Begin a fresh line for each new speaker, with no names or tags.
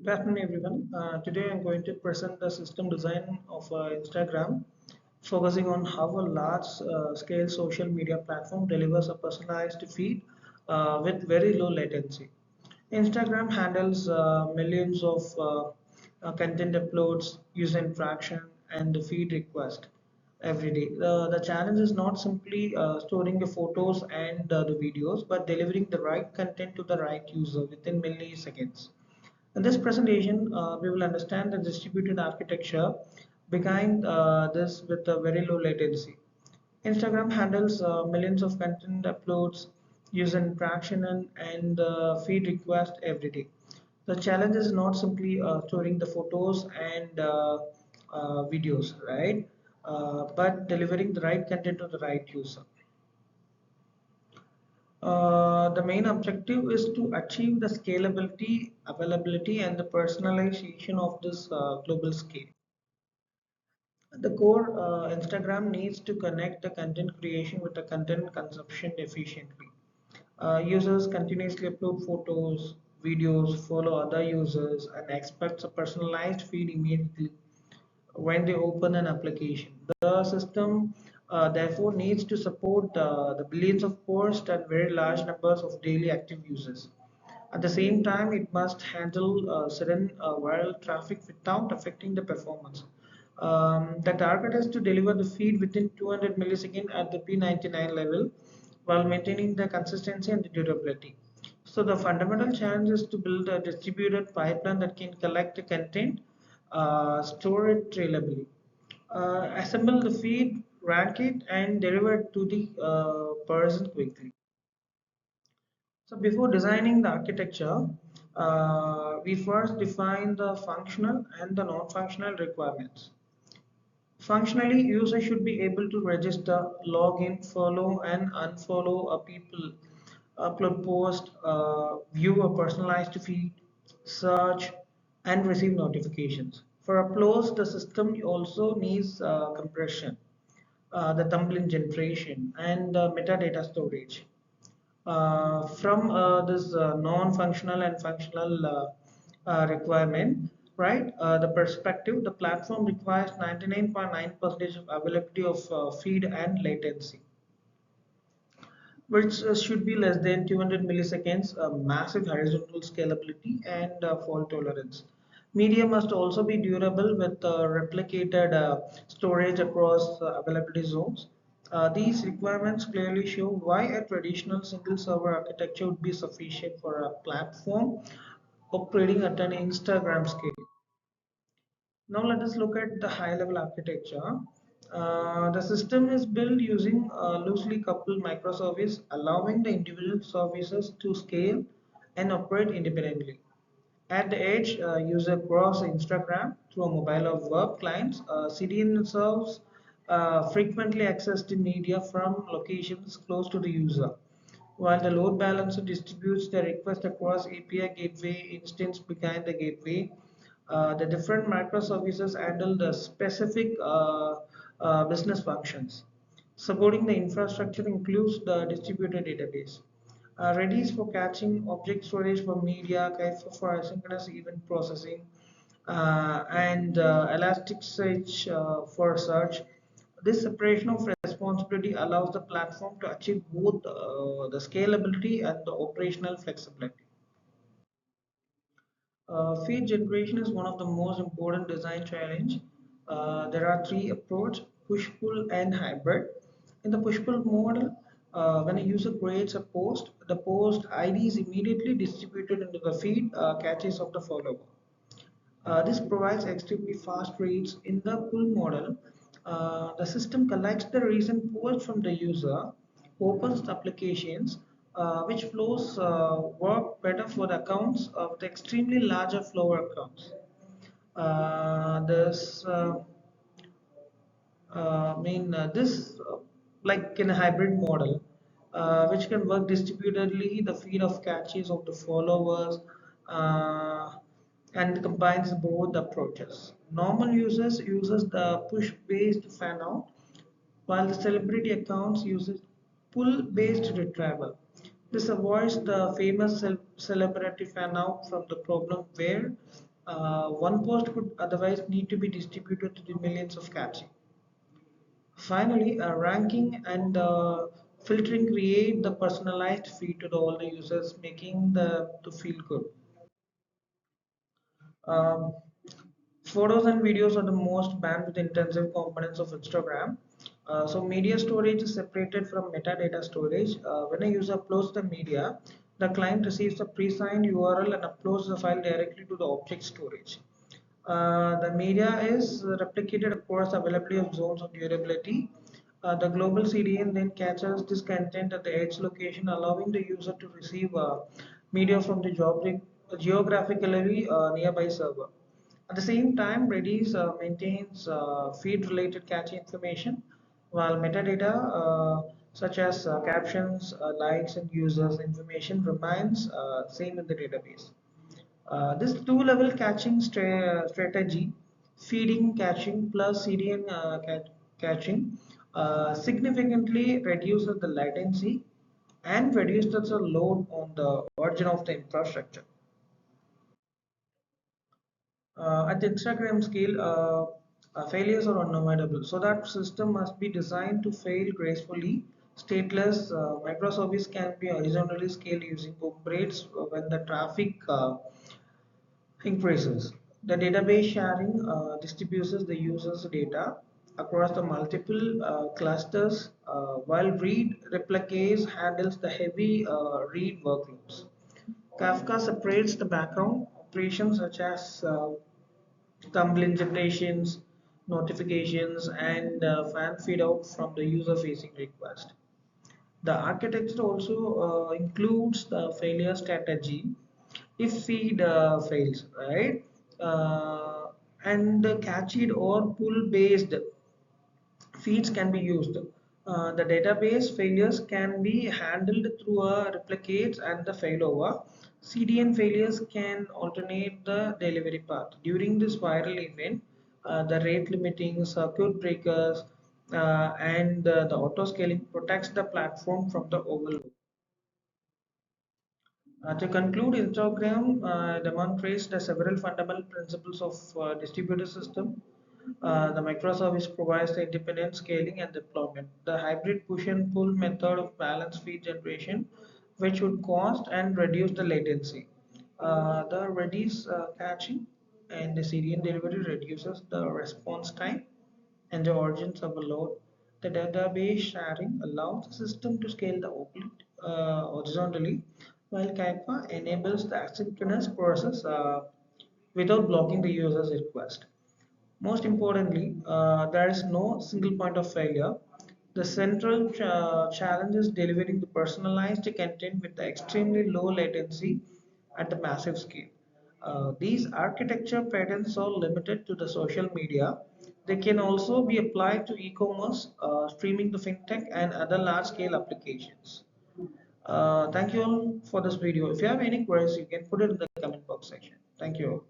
Good afternoon, everyone. Today I'm going to present the system design of Instagram, focusing on how a large scale social media platform delivers a personalized feed with very low latency. Instagram handles millions of content uploads, user interaction, and the feed request every day. The challenge is not simply storing the photos and the videos, but delivering the right content to the right user within milliseconds. In this presentation, we will understand the distributed architecture behind this with a very low latency. Instagram handles millions of content uploads, user interaction, and feed requests every day. The challenge is not simply storing the photos and videos, right? But delivering the right content to the right user. The main objective is to achieve the scalability, availability, and the personalization of this global scale. At the core, Instagram needs to connect the content creation with the content consumption efficiently. Users continuously upload photos, videos, follow other users, and expect a personalized feed immediately when they open an application. The system therefore needs to support the billions of posts and very large numbers of daily active users. At the same time, it must handle sudden viral traffic without affecting the performance. The target is to deliver the feed within 200 milliseconds at the P99 level while maintaining the consistency and the durability. So the fundamental challenge is to build a distributed pipeline that can collect the content, store it reliably, assemble the feed, rank it, and deliver it to the person quickly. So before designing the architecture, we first define the functional and the non-functional requirements. Functionally, users should be able to register, log in, follow and unfollow a people, upload post, view a personalized feed, search, and receive notifications. For uploads, the system also needs compression, the thumbnail generation, and metadata storage. From this non-functional and functional requirement, right? The perspective, the platform requires 99.9% of availability of feed and latency, which should be less than 200 milliseconds, massive horizontal scalability, and fault tolerance. Media must also be durable with replicated storage across availability zones. These requirements clearly show why a traditional single server architecture would be sufficient for a platform operating at an Instagram scale. Now let us look at the high-level architecture. The system is built using loosely coupled microservice, allowing the individual services to scale and operate independently. At the edge, user cross Instagram through a mobile or web clients. CDN serves frequently accessed media from locations close to the user, while the load balancer distributes the request across API gateway instance behind the gateway. The different microservices handle the specific business functions. Supporting the infrastructure includes the distributed database. Redis for catching, object storage for media, Kafka for asynchronous event processing, and Elasticsearch for search. This separation of responsibility allows the platform to achieve both the scalability and the operational flexibility. Feed generation is one of the most important design challenge. There are three approach: push pull and hybrid. In the push pull model, when a user creates a post, the post ID is immediately distributed into the feed caches of the follower. This provides extremely fast reads. In the pull model, the system collects the recent post from the user, opens the applications, which flows work better for the accounts of the extremely larger flow accounts. This this like in a hybrid model, which can work distributedly, the feed of caches of the followers, uh, and combines both approaches. Normal users uses the push based fan out, while the celebrity accounts uses pull based retrieval. This avoids the famous celebrity fan out from the problem where One post could otherwise need to be distributed to the millions of catching. Finally, ranking and filtering create the personalized feed to all the users, making the to feel good. Um, Photos and videos are the most bandwidth intensive components of Instagram. So media storage is separated from metadata storage. When a user uploads the media, the client receives a pre-signed URL and uploads the file directly to the object storage. The media is replicated across availability of zones of durability. The global CDN then catches this content at the edge location, allowing the user to receive media from the geographically nearby server. At the same time, Redis maintains feed-related cache information, while metadata such as captions, likes, and users information remains same in the database. This two-level caching strategy, feeding caching plus CDN caching, significantly reduces the latency and reduces the load on the origin of the infrastructure. At the Instagram scale, failures are unavoidable. So that system must be designed to fail gracefully. Stateless microservice can be horizontally scaled using operates when the traffic increases. The database sharing distributes the user's data across the multiple clusters, while read replicates handles the heavy read workloads. Kafka separates the background operations such as thumbnail generations, notifications, and fan feed out from the user facing request. The architecture also includes the failure strategy if feed fails, right? And the catch it or pull based feeds can be used. The database failures can be handled through a replicates and the failover. CDN failures can alternate the delivery path. During this viral event, the rate limiting, circuit breakers, and the auto scaling protects the platform from the overload. To conclude, Instagram demonstrates the several fundamental principles of distributed system. The microservice provides the independent scaling and deployment. The hybrid push and pull method of balance feed generation, which would cost and reduce the latency. The Redis caching and the CDN delivery reduces the response time and the origins of a load. The database sharing allows the system to scale the object horizontally, while Kafka enables the asynchronous process without blocking the user's request. Most importantly, there is no single point of failure. The central challenge is delivering the personalized content with the extremely low latency at the massive scale. These architecture patterns are limited to the social media. They can also be applied to e-commerce, streaming the fintech, and other large-scale applications. Thank you all for this video. If you have any queries, you can put it in the comment box section. Thank you all.